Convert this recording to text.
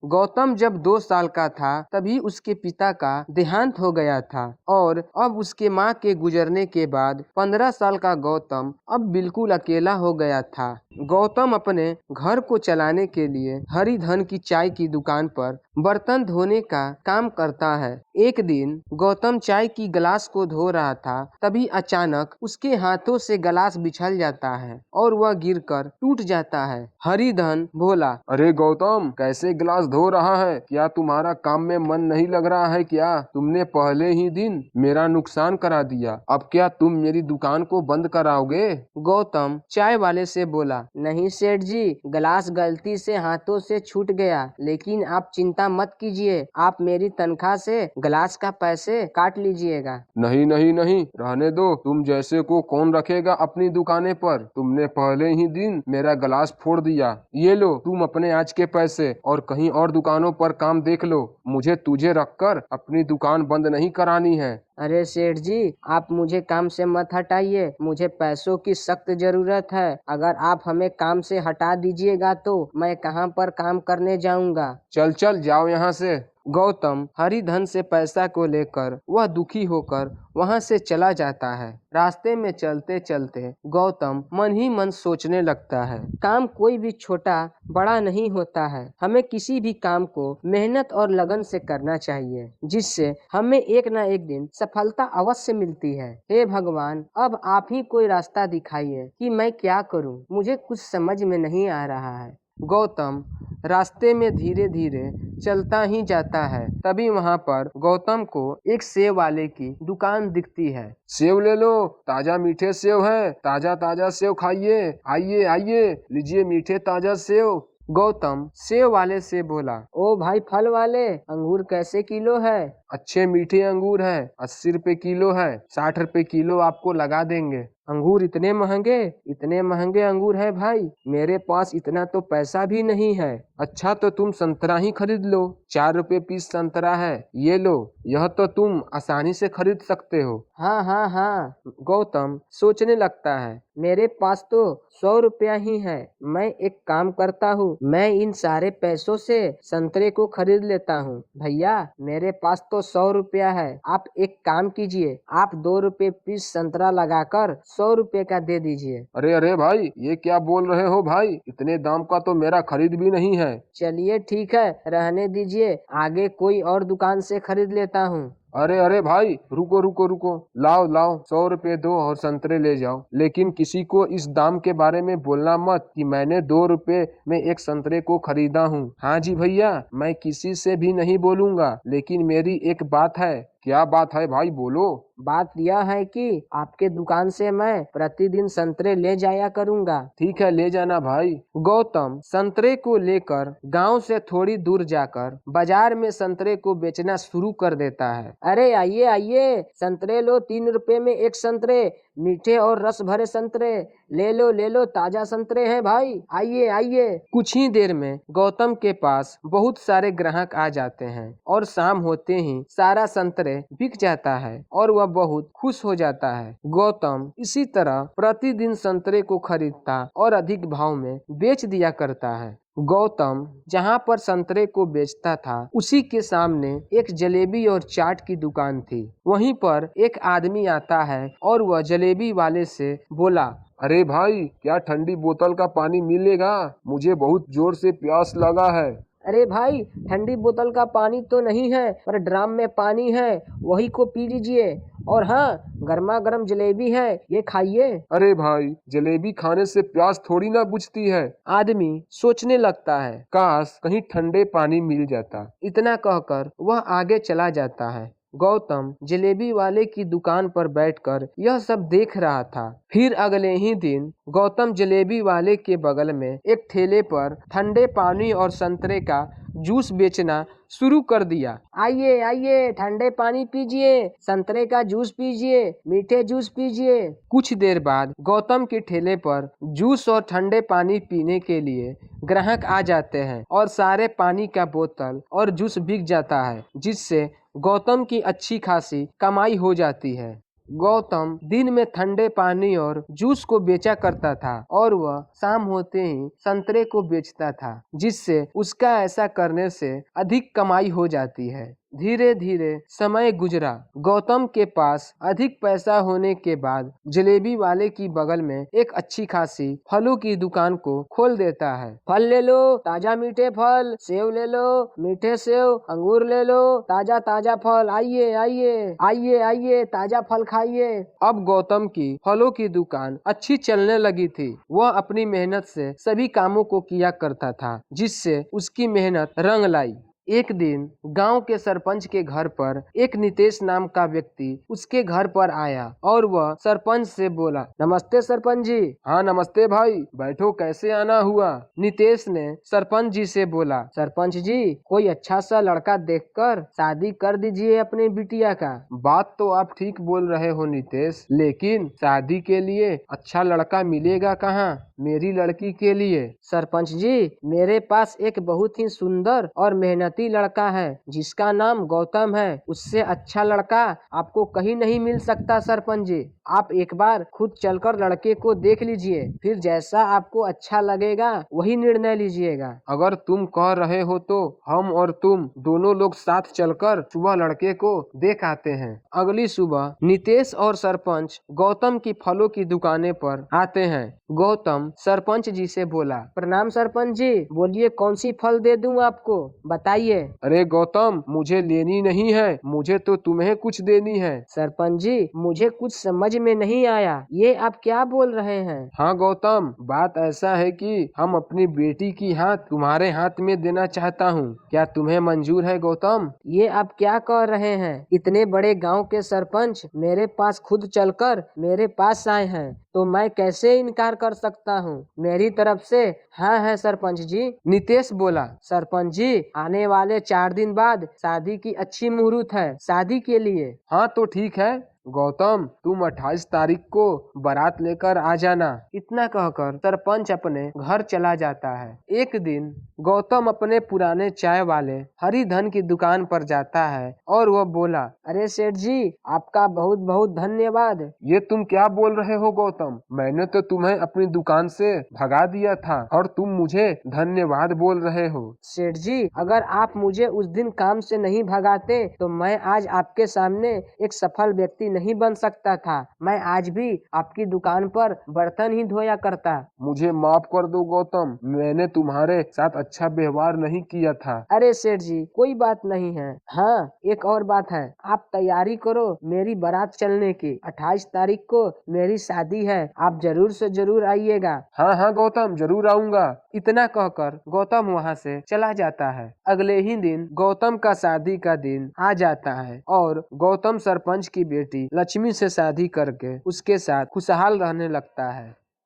गौतम जब 2 साल का था तभी उसके पिता का देहांत हो गया था और अब उसके माँ के गुजरने के बाद 15 साल का गौतम अब बिल्कुल अकेला हो गया था। गौतम अपने घर को चलाने के लिए हरिधन की चाय की दुकान पर बर्तन धोने का काम करता है। एक दिन गौतम चाय की गिलास को धो रहा था, तभी अचानक उसके हाथों से गिलास बिछल जाता है और वह गिरकर टूट जाता है। हरिधन बोला, अरे गौतम, कैसे गिलास धो रहा है? क्या तुम्हारा काम में मन नहीं लग रहा है क्या? तुमने पहले ही दिन मेरा नुकसान करा दिया, अब क्या तुम मेरी दुकान को बंद कराओगे? गौतम चाय वाले से बोला, नहीं सेठ जी, गिलास गलती से हाथों से छूट गया, लेकिन आप चिंता मत कीजिए, आप मेरी तनख्वाह से गिलास का पैसे काट लीजिएगा। नहीं नहीं नहीं, रहने दो। तुम जैसे को कौन रखेगा अपनी दुकाने पर? तुमने पहले ही दिन मेरा गिलास फोड़ दिया। ये लो तुम अपने आज के पैसे और कहीं और दुकानों पर काम देख लो। मुझे तुझे रखकर अपनी दुकान बंद नहीं करानी है। अरे सेठ जी, आप मुझे काम से मत हटाइए, मुझे पैसों की सख्त जरूरत है। अगर आप हमें काम से हटा दीजिएगा तो मैं कहाँ पर काम करने जाऊंगा। चल चल जाओ यहाँ से। गौतम हरिधन से पैसा को लेकर वह दुखी होकर वहां से चला जाता है। रास्ते में चलते चलते गौतम मन ही मन सोचने लगता है, काम कोई भी छोटा बड़ा नहीं होता है, हमें किसी भी काम को मेहनत और लगन से करना चाहिए, जिससे हमें एक ना एक दिन सफलता अवश्य मिलती है। हे भगवान, अब आप ही कोई रास्ता दिखाइए कि मैं क्या करूं, मुझे कुछ समझ में नहीं आ रहा है। गौतम रास्ते में धीरे धीरे चलता ही जाता है, तभी वहां पर गौतम को एक सेव वाले की दुकान दिखती है। सेव ले लो, ताजा मीठे सेव है, ताजा ताजा सेव खाइए। आइए आइए, लीजिए मीठे ताजा सेव। गौतम सेव वाले से बोला, ओ भाई फल वाले, अंगूर कैसे किलो है? अच्छे मीठे अंगूर है, 80 रुपए किलो है, 60 रुपए किलो आपको लगा देंगे। अंगूर इतने महंगे? इतने महंगे अंगूर है भाई, मेरे पास इतना तो पैसा भी नहीं है। अच्छा तो तुम संतरा ही खरीद लो, 4 रुपए पीस संतरा है, ये लो, यह तो तुम आसानी से खरीद सकते हो। हाँ हाँ हाँ, गौतम सोचने लगता है, मेरे पास तो 100 रुपया ही है। मैं एक काम करता हूँ, मैं इन सारे पैसों से संतरे को खरीद लेता हूँ। भैया मेरे पास तो 100 रुपया है, आप एक काम कीजिए, आप 2 रुपए पीस संतरा लगाकर 100 रुपए का दे दीजिए। अरे अरे भाई, ये क्या बोल रहे हो भाई? इतने दाम का तो मेरा खरीद भी नहीं है। चलिए ठीक है, रहने दीजिए, आगे कोई और दुकान से खरीद लेता हूँ। अरे अरे भाई, रुको रुको रुको, लाओ लाओ, 100 रुपए दो और संतरे ले जाओ, लेकिन किसी को इस दाम के बारे में बोलना मत कि मैंने 2 रुपए में एक संतरे को खरीदा हूँ। हाँ जी भैया, मैं किसी से भी नहीं बोलूंगा, लेकिन मेरी एक बात है। क्या बात है भाई, बोलो। बात यह है कि आपके दुकान से मैं प्रतिदिन संतरे ले जाया करूंगा। ठीक है, ले जाना भाई। गौतम संतरे को लेकर गांव से थोड़ी दूर जाकर बाजार में संतरे को बेचना शुरू कर देता है। अरे आइए आइए, संतरे लो, 3 रुपए में एक संतरे, मीठे और रस भरे संतरे, ले लो, ताजा संतरे हैं भाई, आइए आइए। कुछ ही देर में गौतम के पास बहुत सारे ग्राहक आ जाते हैं और शाम होते ही सारा संतरे बिक जाता है और वह बहुत खुश हो जाता है। गौतम इसी तरह प्रतिदिन संतरे को खरीदता और अधिक भाव में बेच दिया करता है। गौतम जहाँ पर संतरे को बेचता था, उसी के सामने एक जलेबी और चाट की दुकान थी। वहीं पर एक आदमी आता है और वह जलेबी वाले से बोला, अरे भाई, क्या ठंडी बोतल का पानी मिलेगा? मुझे बहुत जोर से प्यास लगा है। अरे भाई, ठंडी बोतल का पानी तो नहीं है, पर ड्राम में पानी है, वही को पी लीजिए। और हाँ, गर्मा गर्म जलेबी है, ये खाइए। अरे भाई, जलेबी खाने से प्यास थोड़ी ना बुझती है। आदमी सोचने लगता है, काश कहीं ठंडे पानी मिल जाता। इतना कहकर वह आगे चला जाता है। गौतम जलेबी वाले की दुकान पर बैठकर यह सब देख रहा था। फिर अगले ही दिन गौतम जलेबी वाले के बगल में एक ठेले पर ठंडे पानी और संतरे का जूस बेचना शुरू कर दिया। आइए आइए, ठंडे पानी पीजिए, संतरे का जूस पीजिए, मीठे जूस पीजिए। कुछ देर बाद गौतम के ठेले पर जूस और ठंडे पानी पीने के लिए ग्राहक आ जाते हैं और सारे पानी का बोतल और जूस बिक जाता है, जिससे गौतम की अच्छी खासी कमाई हो जाती है। गौतम दिन में ठंडे पानी और जूस को बेचा करता था और वह शाम होते ही संतरे को बेचता था, जिससे उसका ऐसा करने से अधिक कमाई हो जाती है। धीरे धीरे समय गुजरा। गौतम के पास अधिक पैसा होने के बाद जलेबी वाले की बगल में एक अच्छी खासी फलों की दुकान को खोल देता है। फल ले लो, ताजा मीठे फल, सेव ले लो, मीठे सेव, अंगूर ले लो, ताजा ताजा फल, आइए आइए आइए आइए, ताजा फल खाइए। अब गौतम की फलों की दुकान अच्छी चलने लगी थी। वह अपनी मेहनत से सभी कामों को किया करता था, जिससे उसकी मेहनत रंग लाई। एक दिन गांव के सरपंच के घर पर एक नितेश नाम का व्यक्ति उसके घर पर आया और वह सरपंच से बोला, नमस्ते सरपंच जी। हाँ नमस्ते भाई, बैठो, कैसे आना हुआ? नितेश ने सरपंच जी से बोला, सरपंच जी कोई अच्छा सा लड़का देखकर शादी कर दीजिए अपने बिटिया का। बात तो आप ठीक बोल रहे हो नितेश, लेकिन शादी के लिए अच्छा लड़का मिलेगा कहाँ? मेरी लड़की के लिए। सरपंच जी, मेरे पास एक बहुत ही सुंदर और मेहनती लड़का है जिसका नाम गौतम है। उससे अच्छा लड़का आपको कहीं नहीं मिल सकता सरपंच जी। आप एक बार खुद चलकर लड़के को देख लीजिए, फिर जैसा आपको अच्छा लगेगा वही निर्णय लीजिएगा। अगर तुम कह रहे हो तो हम और तुम दोनों लोग साथ चलकर सुबह लड़के को देख आते हैं। अगली सुबह नितेश और सरपंच गौतम की फलों की दुकानें पर आते हैं। गौतम सरपंच जी से बोला, प्रणाम सरपंच जी, बोलिए कौन सी फल दे दूं आपको, बताइए। अरे गौतम, मुझे लेनी नहीं है, मुझे तो तुम्हें कुछ देनी है। सरपंच जी, मुझे कुछ समझ में नहीं आया, ये आप क्या बोल रहे हैं? हाँ गौतम, बात ऐसा है कि हम अपनी बेटी की हाथ तुम्हारे हाथ में देना चाहता हूँ। क्या तुम्हें मंजूर है गौतम? ये आप क्या कह रहे हैं? इतने बड़े गांव के सरपंच मेरे पास खुद चलकर मेरे पास आए हैं, तो मैं कैसे इनकार कर सकता हूँ? मेरी तरफ से हाँ है सरपंच जी। नितेश बोला, सरपंच जी आने वाले 4 दिन बाद शादी की अच्छी मुहूर्त है शादी के लिए। हाँ तो ठीक है गौतम, तुम 28 तारीख को बारात लेकर आ जाना। इतना कहकर सरपंच अपने घर चला जाता है। एक दिन गौतम अपने पुराने चाय वाले हरिधन की दुकान पर जाता है और वह बोला, अरे सेठ जी, आपका बहुत बहुत धन्यवाद। ये तुम क्या बोल रहे हो गौतम? मैंने तो तुम्हें अपनी दुकान से भगा दिया था और तुम मुझे धन्यवाद बोल रहे हो। सेठ जी, अगर आप मुझे उस दिन काम से नहीं भगाते तो मैं आज आपके सामने एक सफल व्यक्ति नहीं बन सकता था। मैं आज भी आपकी दुकान पर बर्तन ही धोया करता। मुझे माफ कर दो गौतम, मैंने तुम्हारे साथ अच्छा व्यवहार नहीं किया था। अरे सेठ जी, कोई बात नहीं है। हाँ, एक और बात है, आप तैयारी करो मेरी बारात चलने की। 28 तारीख को मेरी शादी है, आप जरूर से जरूर आइएगा। हाँ हाँ गौतम, जरूर आऊंगा। इतना कहकर गौतम वहाँ से चला जाता है। अगले ही दिन गौतम का शादी का दिन आ जाता है और गौतम सरपंच की बेटी लक्ष्मी से शादी करके उसके साथ खुशहाल रहने लगता है।